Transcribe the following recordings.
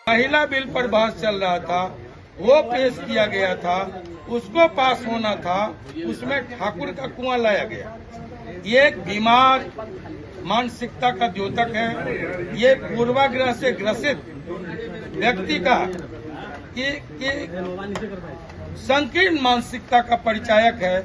महिला बिल पर बहस चल रहा था, वो पेश किया गया था, उसको पास होना था, उसमें ठाकुर का कुआं लाया गया। ये एक बीमार मानसिकता का द्योतक है। ये पूर्वाग्रह से ग्रसित व्यक्ति का संकीर्ण मानसिकता का परिचायक है।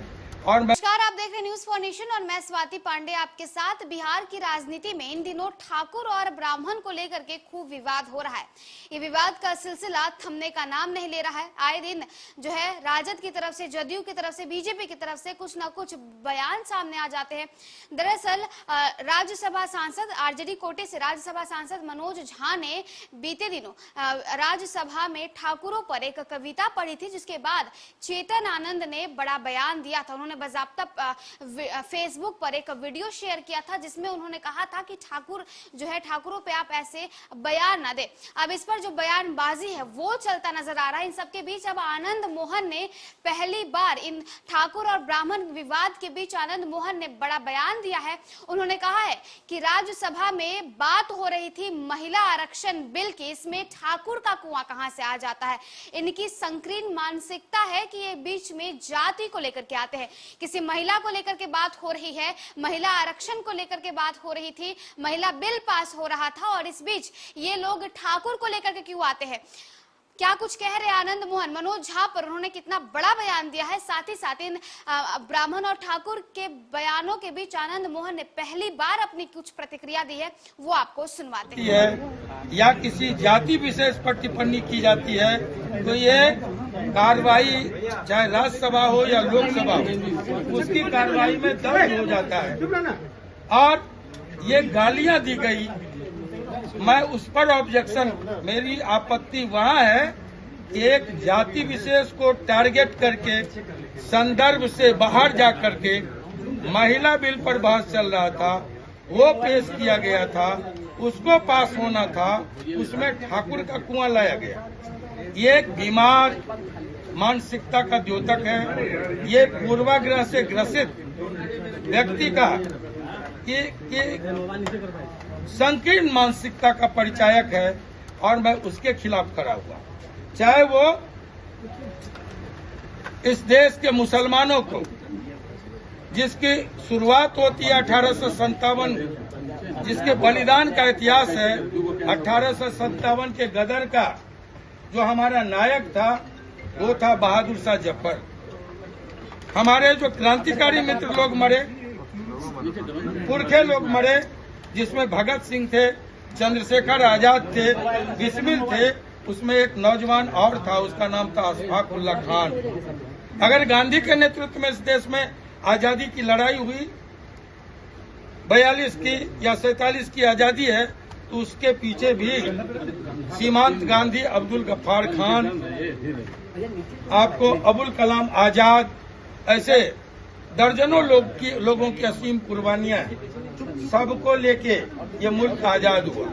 और नमस्कार, आप देख रहे हैं न्यूज फॉर नेशन और मैं स्वाति पांडे आपके साथ। बिहार की राजनीति में इन दिनों ठाकुर और ब्राह्मण को लेकर के खूब विवाद हो रहा है। ये विवाद का सिलसिला थमने का नाम नहीं ले रहा है। आए दिन जो है राजद की तरफ से, जदयू की तरफ से, बीजेपी की तरफ से कुछ ना कुछ बयान सामने आ जाते हैं। दरअसल राज्यसभा सांसद आरजेडी कोटे से राज्यसभा सांसद मनोज झा ने बीते दिनों राज्यसभा में ठाकुरों पर एक कविता पढ़ी थी, जिसके बाद चेतन आनंद ने बड़ा बयान दिया था। उन्होंने बाकायदा फेसबुक पर एक वीडियो शेयर किया था, जिसमें उन्होंने कहा था कि ठाकुर जो है, ठाकुरों पे आप ऐसे बयान ना दे। अब इस पर जो बयानबाजी है वो चलता नजर आ रहा है। इन सबके बीच अब आनंद मोहन ने पहली बार इन ठाकुर और ब्राह्मण विवाद के बीच आनंद मोहन ने बड़ा बयान दिया है। उन्होंने कहा है कि राज्यसभा में बात हो रही थी महिला आरक्षण बिल की, इसमें ठाकुर का कुआं कहां से आ जाता है। इनकी संकीर्ण मानसिकता है कि ये बीच में जाति को लेकर के आते हैं। किसी महिला को लेकर के बात हो रही है, महिला आरक्षण को लेकर के बात हो रही थी, महिला बिल पास हो रहा था, और इस बीच ये लोग ठाकुर को लेकर के क्यों आते हैं। क्या कुछ कह रहे आनंद मोहन, मनोज झा पर उन्होंने कितना बड़ा बयान दिया है। साथ ही साथ इन ब्राह्मण और ठाकुर के बयानों के बीच आनंद मोहन ने पहली बार अपनी कुछ प्रतिक्रिया दी है, वो आपको सुनवाते हैं। या किसी जाति विशेष पर टिप्पणी की जाती है तो ये कार्रवाई चाहे राज्यसभा हो या लोकसभा हो, उसकी कार्रवाई में दर्ज हो जाता है। और ये गालियां दी गई, मैं उस पर ऑब्जेक्शन, मेरी आपत्ति वहाँ है कि एक जाति विशेष को टारगेट करके संदर्भ से बाहर जा करके महिला बिल पर बहस चल रहा था, वो पेश किया गया था, उसको पास होना था, उसमें ठाकुर का कुआं लाया गया। ये एक बीमार मानसिकता का द्योतक है। ये पूर्वाग्रह से ग्रसित व्यक्ति का संकीर्ण मानसिकता का परिचायक है, और मैं उसके खिलाफ खड़ा हुआ। चाहे वो इस देश के मुसलमानों को, जिसकी शुरुआत होती है 1857, जिसके बलिदान का इतिहास है, 1857 के गदर का जो हमारा नायक था वो था बहादुर शाह जफर। हमारे जो क्रांतिकारी मित्र लोग मरे, पुरखे लोग मरे, जिसमें भगत सिंह थे, चंद्रशेखर आजाद थे, बिस्मिल थे, उसमें एक नौजवान और था, उसका नाम था अशफाक उल्लाह खान। अगर गांधी के नेतृत्व में इस देश में आजादी की लड़ाई हुई, 42 की या 47 की आजादी है, तो उसके पीछे भी सीमांत गांधी, अब्दुल गफ्फार खान, आपको अबुल कलाम आजाद, ऐसे दर्जनों लोगों की असीम कुर्बानियां हैं। सबको लेके ये मुल्क आजाद हुआ।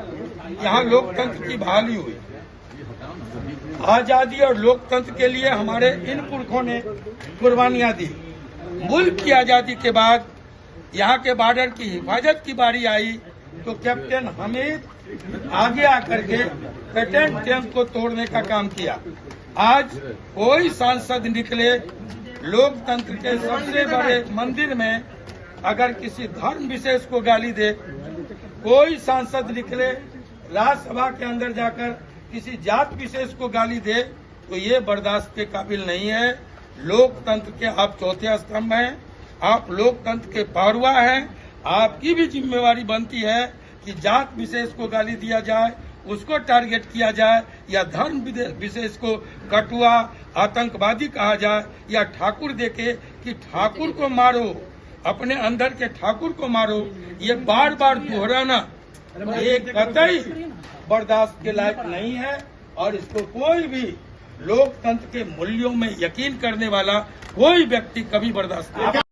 यहाँ लोकतंत्र की बहाली हुई। आजादी और लोकतंत्र के लिए हमारे इन पुरखों ने कुर्बानियां दी। मुल्क की आजादी के बाद यहाँ के बॉर्डर की हिफाजत की बारी आई तो कैप्टन हमीद आगे आकर के पेटेंट कैंप को तोड़ने का काम किया। आज कोई सांसद निकले लोकतंत्र के सबसे बड़े मंदिर में, अगर किसी धर्म विशेष को गाली दे, कोई सांसद निकले राज्यसभा के अंदर जाकर किसी जात विशेष को गाली दे, तो ये बर्दाश्त के काबिल नहीं है। लोकतंत्र के आप चौथे स्तंभ हैं, आप लोकतंत्र के पारुआ हैं। आपकी भी जिम्मेवारी बनती है कि जात विशेष को गाली दिया जाए, उसको टारगेट किया जाए, या धर्म विशेष को कटुआ आतंकवादी कहा जाए, या ठाकुर देखे कि ठाकुर को मारो, अपने अंदर के ठाकुर को मारो। ये बार बार दोहराना एक कतई बर्दाश्त के लायक नहीं है, और इसको कोई भी लोकतंत्र के मूल्यों में यकीन करने वाला कोई व्यक्ति कभी बर्दाश्त नहीं।